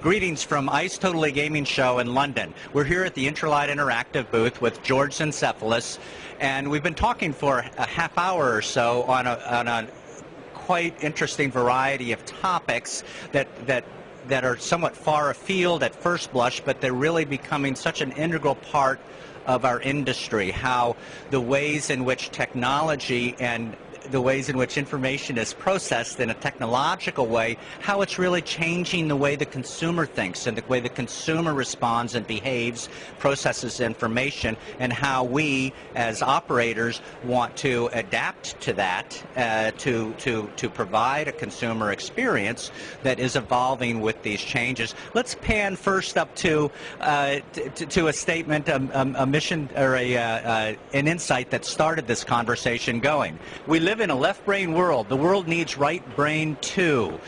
Greetings from ICE Totally Gaming Show in London. We're here at the Intralot Interactive booth with George Zenzefilis, and we've been talking for a half hour or so on a quite interesting variety of topics that are somewhat far afield at first blush, but they're really becoming such an integral part of our industry. How the ways in which technology and the ways in which information is processed in a technological way, how it's really changing the way the consumer thinks and the way the consumer responds and behaves, processes information, and how we as operators want to adapt to that to provide a consumer experience that is evolving with these changes. Let's pan first up to a statement, a mission, or an insight that started this conversation going. We live in a left brain world. The world needs right brain too.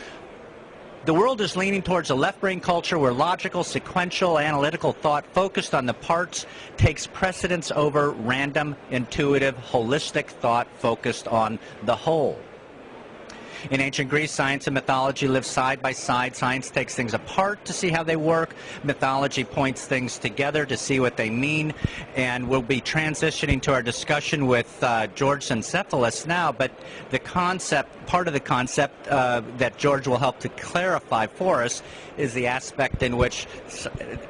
The world is leaning towards a left brain culture where logical, sequential, analytical thought focused on the parts takes precedence over random, intuitive, holistic thought focused on the whole. In ancient Greece, science and mythology live side by side. Science takes things apart to see how they work. Mythology points things together to see what they mean. And we'll be transitioning to our discussion with George Zenzefilis now. But the concept, part of the concept that George will help to clarify for us is the aspect in which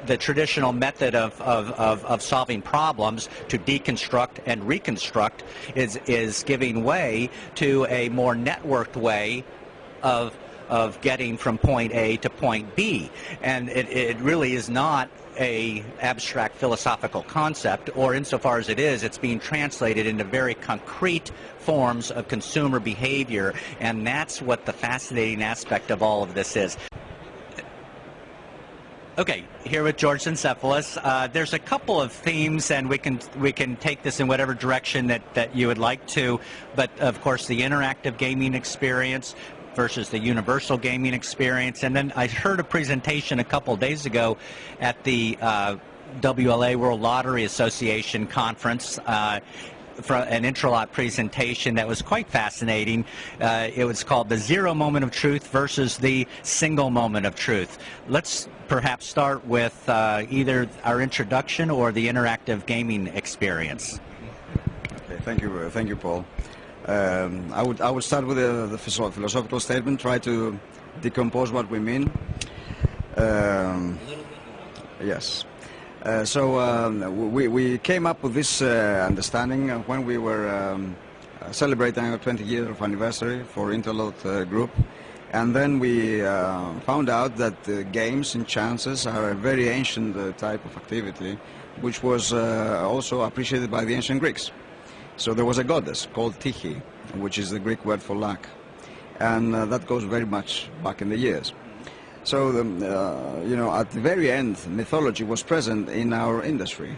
the traditional method of solving problems to deconstruct and reconstruct is giving way to a more networked way of getting from point A to point B. And it really is not a abstract philosophical concept, or insofar as it is, it's being translated into very concrete forms of consumer behavior, and that's what the fascinating aspect of all of this is. Okay, here with George Zenzefilis. There's a couple of themes, and we can take this in whatever direction that you would like to. But of course, the interactive gaming experience versus the universal gaming experience. And then I heard a presentation a couple days ago at the WLA World Lottery Association conference. For an Intralot presentation that was quite fascinating. It was called The Zero Moment of Truth versus the Single Moment of Truth. Let's perhaps start with either our introduction or the interactive gaming experience. Okay, thank you, Paul. I would start with the philosophical statement, try to decompose what we mean. Yes. We came up with this understanding when we were celebrating our 20th of anniversary for Intralot Group, and then we found out that games and chances are a very ancient type of activity, which was also appreciated by the ancient Greeks. So there was a goddess called Tyche, which is the Greek word for luck, and that goes very much back in the years. So, at the very end, mythology was present in our industry.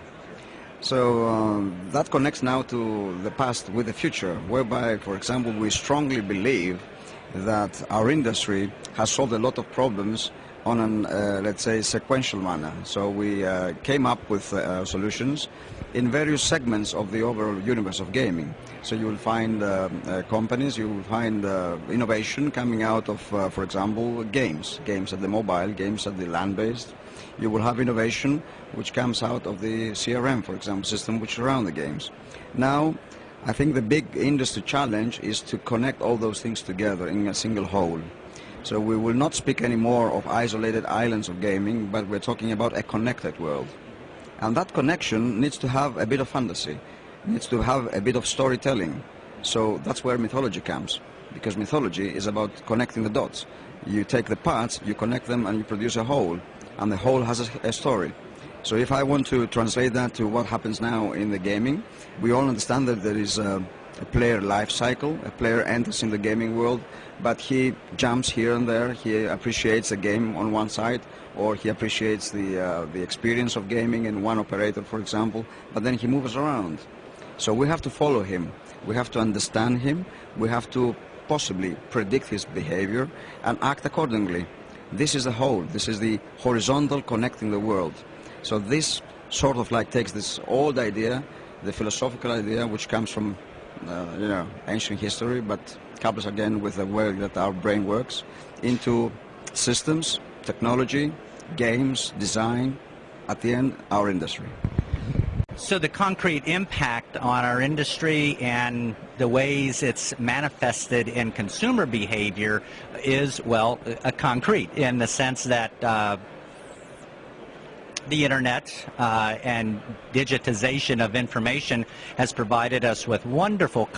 So that connects now to the past with the future, whereby, for example, we strongly believe that our industry has solved a lot of problems on an, let's say, sequential manner. So we came up with solutions in various segments of the overall universe of gaming. So you will find companies, you will find innovation coming out of, for example, games at the mobile, games at the land-based. You will have innovation which comes out of the CRM, for example, system which surround the games. Now, I think the big industry challenge is to connect all those things together in a single whole. So we will not speak anymore of isolated islands of gaming, but we're talking about a connected world. And that connection needs to have a bit of fantasy, needs to have a bit of storytelling. So that's where mythology comes, because mythology is about connecting the dots. You take the parts, you connect them, and you produce a whole, and the whole has a story. So if I want to translate that to what happens now in the gaming, we all understand that there is a player life cycle. A player enters in the gaming world, but he jumps here and there. He appreciates the game on one side, or he appreciates the experience of gaming in one operator, for example, but then he moves around. So we have to follow him. We have to understand him. We have to possibly predict his behavior and act accordingly. This is the whole. This is the horizontal connecting the world. So this sort of like takes this old idea, the philosophical idea, which comes from ancient history, but couples again with the way that our brain works, into systems, technology, games, design, at the end, our industry. So the concrete impact on our industry and the ways it's manifested in consumer behavior is, well, concrete in the sense that the internet and digitization of information has provided us with wonderful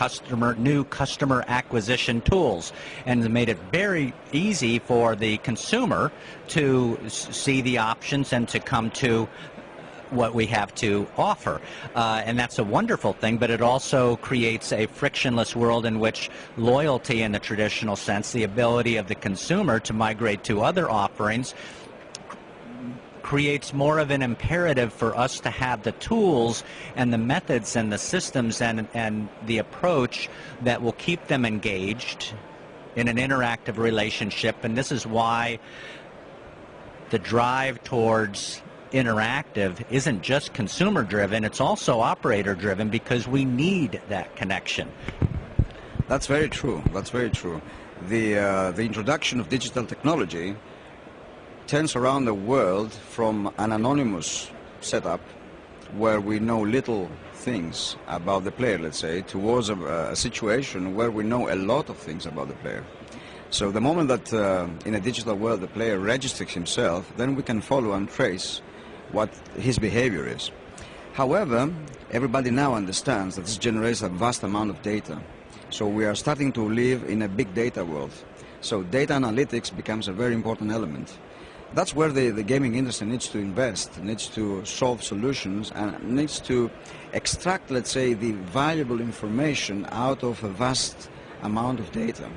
new customer acquisition tools and made it very easy for the consumer to see the options and to come to what we have to offer. And that's a wonderful thing, but it also creates a frictionless world in which loyalty in the traditional sense, the ability of the consumer to migrate to other offerings, creates more of an imperative for us to have the tools and the methods and the systems and the approach that will keep them engaged in an interactive relationship. And this is why the drive towards interactive isn't just consumer driven, it's also operator driven, because we need that connection. That's very true. That's very true. The introduction of digital technology turns around the world from an anonymous setup where we know little things about the player, let's say, towards a situation where we know a lot of things about the player. So the moment that in a digital world the player registers himself, then we can follow and trace what his behavior is. However, everybody now understands that this generates a vast amount of data. So we are starting to live in a big data world. So data analytics becomes a very important element. That's where the gaming industry needs to invest, needs to solve solutions, and needs to extract, let's say, the valuable information out of a vast amount of data.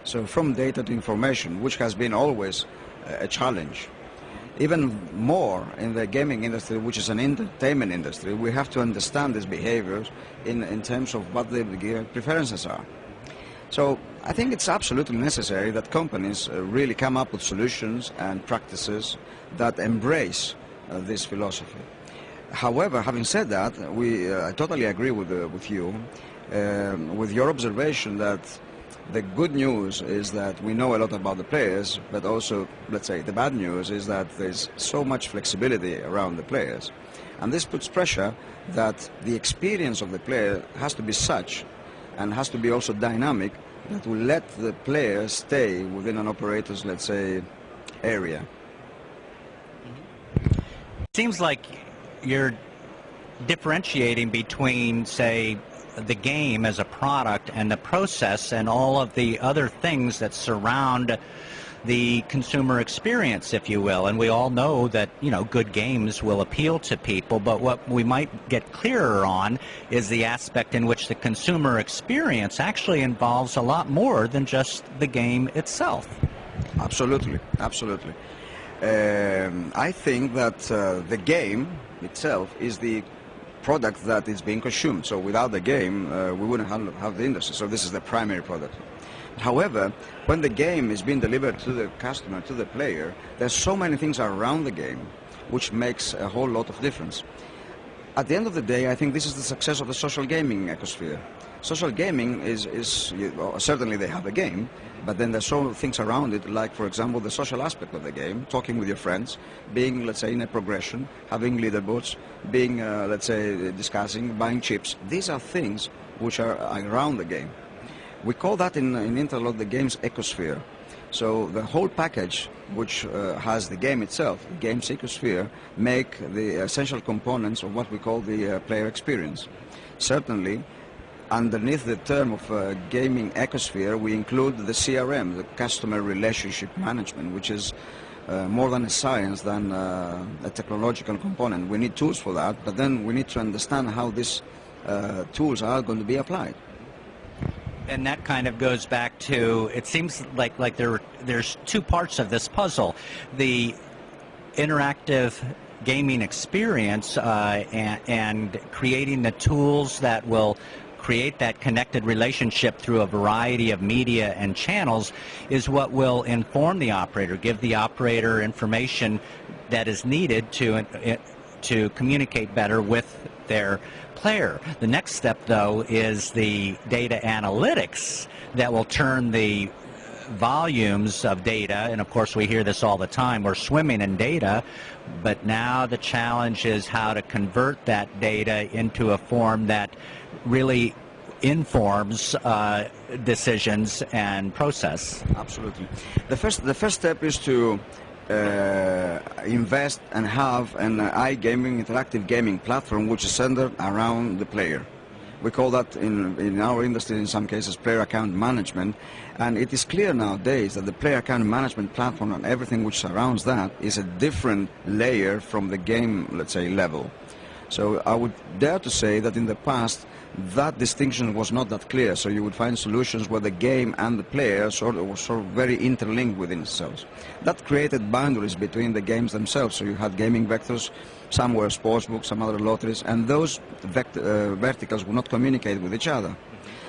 So from data to information, which has been always a challenge. Even more in the gaming industry, which is an entertainment industry, we have to understand these behaviors in terms of what the preferences are. So I think it's absolutely necessary that companies really come up with solutions and practices that embrace this philosophy. However, having said that, I totally agree with you, with your observation that the good news is that we know a lot about the players, but also, let's say, the bad news is that there's so much flexibility around the players. And this puts pressure that the experience of the player has to be such and has to be also dynamic that will let the player stay within an operator's, let's say, area. Seems like you're differentiating between, say, the game as a product and the process and all of the other things that surround the consumer experience, if you will. And we all know that, you know, good games will appeal to people, but what we might get clearer on is the aspect in which the consumer experience actually involves a lot more than just the game itself. Absolutely, absolutely. I think that the game itself is the product that is being consumed. So without the game, we wouldn't have the industry. So this is the primary product. However, when the game is being delivered to the customer, to the player, there's so many things around the game which makes a whole lot of difference. At the end of the day, I think this is the success of the social gaming ecosphere. Social gaming is certainly they have a game, but then there's so things around it, like, for example, the social aspect of the game, talking with your friends, being, let's say, in a progression, having leaderboards, being, let's say, discussing, buying chips. These are things which are around the game. We call that in Intralot the game's ecosphere. So the whole package, which has the game itself, the game's ecosphere, make the essential components of what we call the player experience. Certainly, underneath the term of gaming ecosphere, we include the CRM, the customer relationship management, which is more than a science, than a technological component. We need tools for that, but then we need to understand how these tools are going to be applied. And that kind of goes back to, it seems like there's two parts of this puzzle. The interactive gaming experience and creating the tools that will create that connected relationship through a variety of media and channels is what will inform the operator, give the operator information that is needed to communicate better with their player. The next step, though, is the data analytics that will turn the volumes of data, and of course we hear this all the time, we're swimming in data, but now the challenge is how to convert that data into a form that really informs decisions and process. Absolutely. The first step is to invest and have an iGaming, interactive gaming platform which is centered around the player. We call that in our industry in some cases player account management, and it is clear nowadays that the player account management platform and everything which surrounds that is a different layer from the game, let's say, level. So I would dare to say that in the past that distinction was not that clear, so you would find solutions where the game and the player were sort of very interlinked within themselves. That created boundaries between the games themselves, so you had gaming vectors, some were sportsbooks, some other lotteries, and those verticals would not communicate with each other.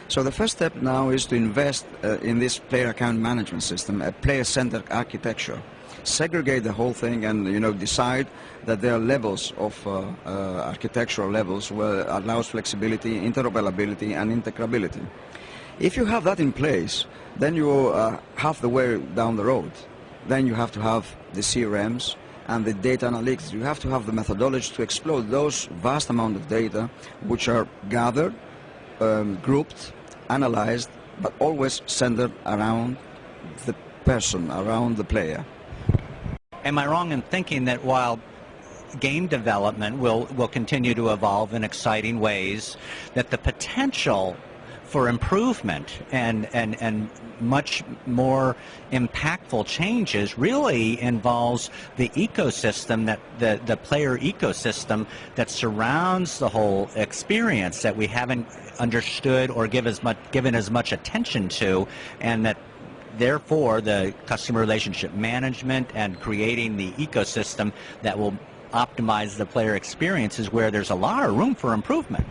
So the first step now is to invest in this player account management system, a player-centered architecture. Segregate the whole thing and decide that there are levels of architectural levels where allows flexibility, interoperability and integrability. If you have that in place, then you are half the way down the road. Then you have to have the CRMs and the data analytics. You have to have the methodology to explore those vast amount of data which are gathered, grouped, analyzed, but always centered around the person, around the player. Am I wrong in thinking that while game development will continue to evolve in exciting ways, that the potential for improvement and much more impactful changes really involves the ecosystem, that the player ecosystem that surrounds the whole experience that we haven't understood or given as much attention to, and that therefore the customer relationship management and creating the ecosystem that will optimize the player experience is where there's a lot of room for improvement.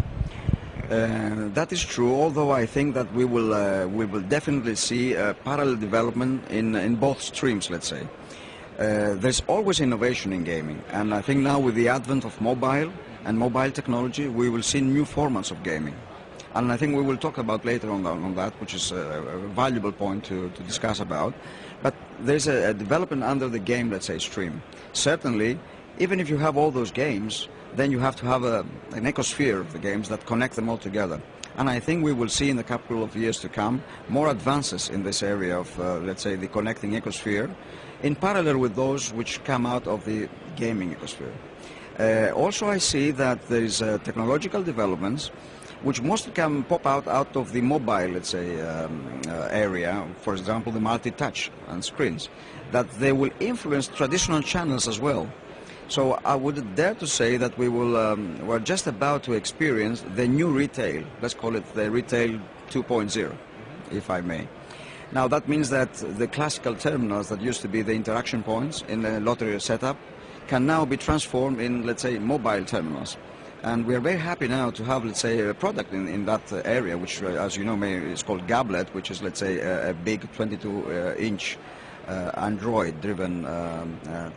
That is true, although I think that we will definitely see parallel development in both streams, let's say. There's always innovation in gaming, and I think now with the advent of mobile and mobile technology, we will see new formats of gaming. And I think we will talk about later on that, which is a valuable point to discuss about. But there's a development under the game, let's say, stream. Certainly, even if you have all those games, then you have to have an ecosphere of the games that connect them all together. And I think we will see in a couple of years to come more advances in this area of, let's say, the connecting ecosphere, in parallel with those which come out of the gaming ecosphere. Also, I see that there is technological developments which mostly can pop out of the mobile, let's say, area, for example, the multi-touch and screens, that they will influence traditional channels as well. So I would dare to say that we're just about to experience the new retail, let's call it the retail 2.0, if I may. Now that means that the classical terminals that used to be the interaction points in the lottery setup can now be transformed in, let's say, mobile terminals. And we are very happy now to have, let's say, a product in that area, which, as you know, is called Gablet, which is, let's say, a big 22-inch Android-driven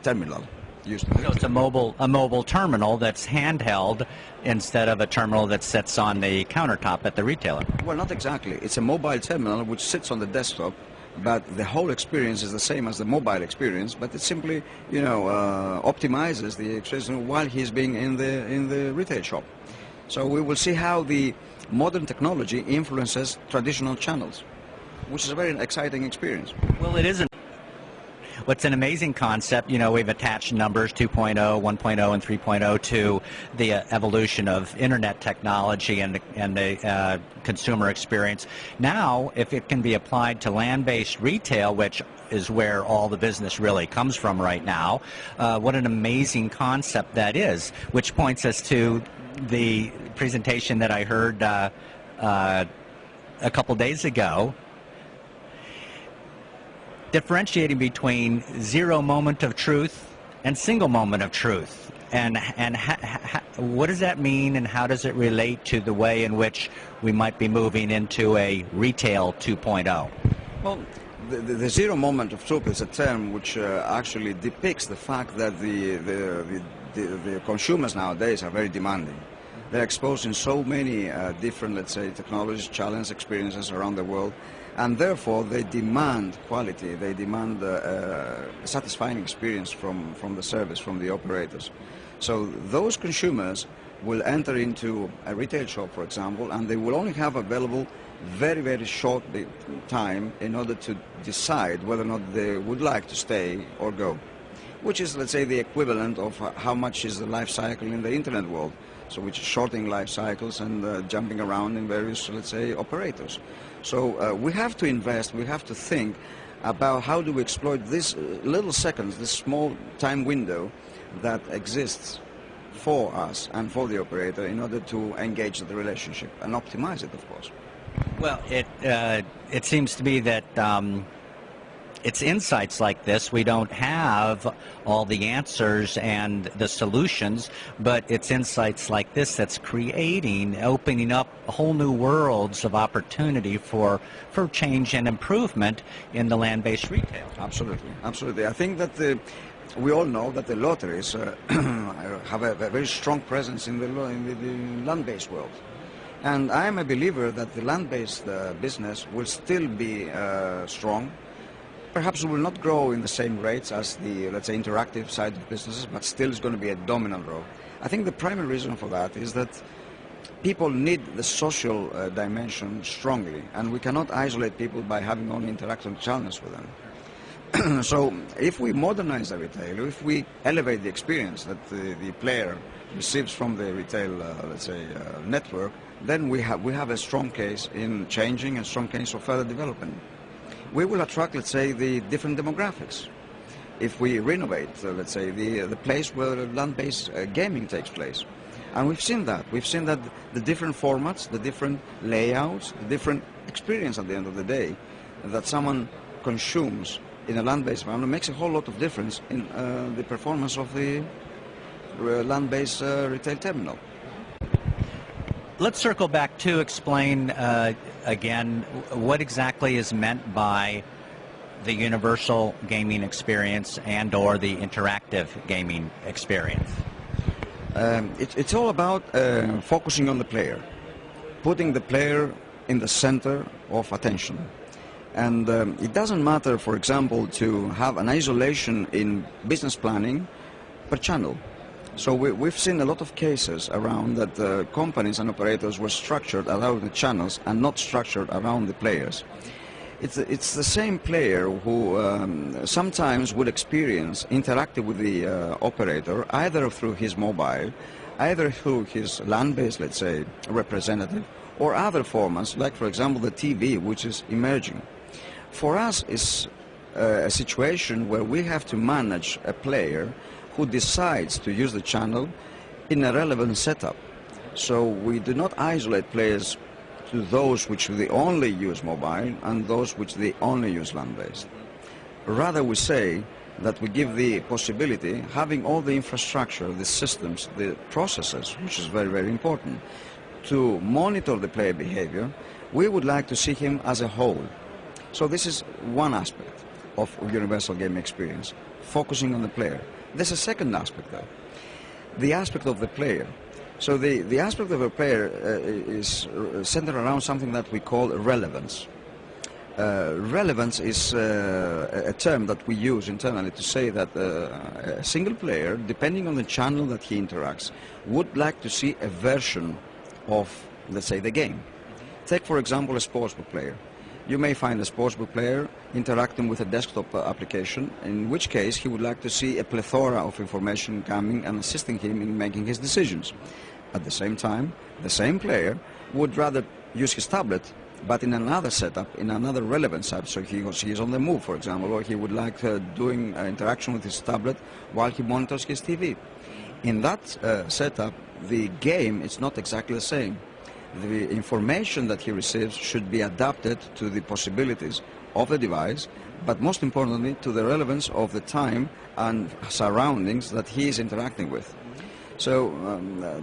terminal. So it's a mobile terminal that's handheld instead of a terminal that sits on the countertop at the retailer. Well, not exactly. It's a mobile terminal which sits on the desktop, but the whole experience is the same as the mobile experience, but it simply, optimizes the experience while he's being in the retail shop. So we will see how the modern technology influences traditional channels, which is a very exciting experience. Well, it isn't. What's an amazing concept, we've attached numbers 2.0, 1.0, and 3.0 to the evolution of internet technology and the consumer experience. Now, if it can be applied to land-based retail, which is where all the business really comes from right now, what an amazing concept that is, which points us to the presentation that I heard a couple days ago, differentiating between zero moment of truth and single moment of truth. And what does that mean, and how does it relate to the way in which we might be moving into a retail 2.0? Well, the zero moment of truth is a term which actually depicts the fact that the consumers nowadays are very demanding. They're exposed in so many different, let's say, technologies, challenge experiences around the world, And therefore they demand quality, they demand a satisfying experience from the service, from the operators. So those consumers will enter into a retail shop, for example, and they will only have available very, very short time in order to decide whether or not they would like to stay or go, which is, let's say, the equivalent of how much is the life cycle in the internet world. So which is shorting life cycles and jumping around in various, let's say, operators. So we have to invest, we have to think about how do we exploit these little seconds, this small time window that exists for us and for the operator in order to engage the relationship and optimize it, of course. Well, it seems to me that it's insights like this. We don't have all the answers and the solutions, but it's insights like this that's opening up whole new worlds of opportunity for change and improvement in the land-based retail. Absolutely, absolutely. I think that we all know that the lotteries have a very strong presence in the land-based world. And I am a believer that the land-based business will still be strong. Perhaps it will not grow in the same rates as the, let's say, interactive side of businesses, but still is going to be a dominant role. I think the primary reason for that is that people need the social dimension strongly, and we cannot isolate people by having only interactive channels with them. So if we modernize the retail, if we elevate the experience that the player receives from the retail, let's say, network, then we have a strong case in changing and strong case of further development. We will attract, let's say, the different demographics. If we renovate, let's say, the place where land-based gaming takes place. And we've seen that. We've seen that the different formats, the different layouts, the different experience at the end of the day that someone consumes in a land-based environment makes a whole lot of difference in the performance of the land-based retail terminal. Let's circle back to explain again what exactly is meant by the universal gaming experience and or the interactive gaming experience. It's all about focusing on the player, putting the player in the center of attention. And it doesn't matter, for example, to have an isolation in business planning per channel. So we've seen a lot of cases around that companies and operators were structured around the channels and not structured around the players. It's the same player who sometimes would experience interacting with the operator either through his mobile, either through his land-based, let's say, representative, or other formats like, for example, the TV, which is emerging. For us, it's a situation where we have to manage a player who decides to use the channel in a relevant setup. So we do not isolate players to those which they only use mobile and those which they only use land-based. Rather, we say that we give the possibility, having all the infrastructure, the systems, the processes, which is very, very important, to monitor the player behavior. We would like to see him as a whole. So this is one aspect of universal gaming experience, focusing on the player. There's a second aspect, though, the aspect of the player. So the aspect of a player is centered around something that we call relevance. Relevance is a term that we use internally to say that a single player, depending on the channel that he interacts, would like to see a version of, let's say, the game. Take, for example, a sportsbook player. You may find a sportsbook player interacting with a desktop application, in which case he would like to see a plethora of information coming and assisting him in making his decisions. At the same time, the same player would rather use his tablet, but in another setup, in another relevant setup, so he or she is on the move, for example, or he would like doing interaction with his tablet while he monitors his TV. In that setup, the game is not exactly the same. The information that he receives should be adapted to the possibilities of the device, but most importantly to the relevance of the time and surroundings that he is interacting with. So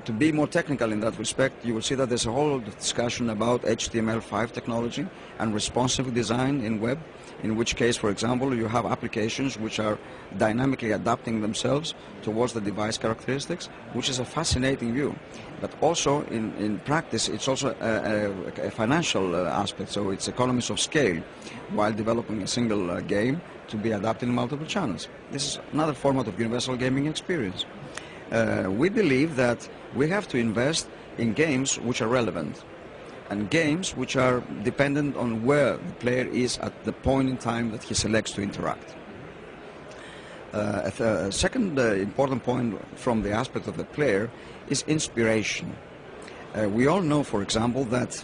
to be more technical in that respect, you will see that there's a whole discussion about HTML5 technology and responsive design in web, in which case, for example, you have applications which are dynamically adapting themselves towards the device characteristics, which is a fascinating view. But also in practice, it's also a financial aspect, so it's economies of scale while developing a single game to be adapted in multiple channels. This is another format of universal gaming experience. We believe that we have to invest in games which are relevant and games which are dependent on where the player is at the point in time that he selects to interact. A second important point from the aspect of the player is inspiration. We all know, for example, that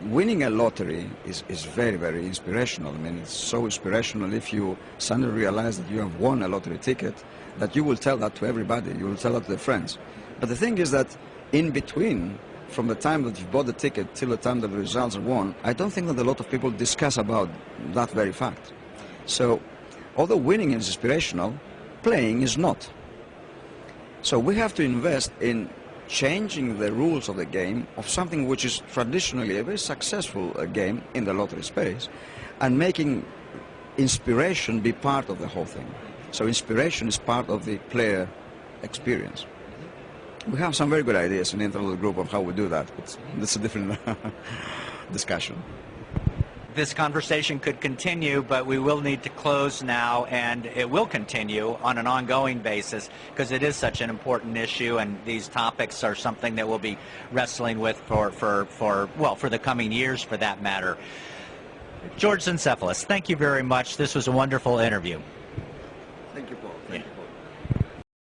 winning a lottery is very, very inspirational. I mean, it's so inspirational if you suddenly realize that you have won a lottery ticket, that you will tell that to everybody, you will tell that to your friends. But the thing is that in between, from the time that you've bought the ticket till the time that the results are won, I don't think that a lot of people discuss about that very fact. So, although winning is inspirational, playing is not. So we have to invest in changing the rules of the game, of something which is traditionally a very successful game in the lottery space, and making inspiration be part of the whole thing. So inspiration is part of the player experience. We have some very good ideas in the Intralot group of how we do that, but that's a different discussion. This conversation could continue, but we will need to close now, and it will continue on an ongoing basis because it is such an important issue, and these topics are something that we'll be wrestling with for the coming years, for that matter. George Zenzefilis, thank you very much. This was a wonderful interview. Thank you, Paul.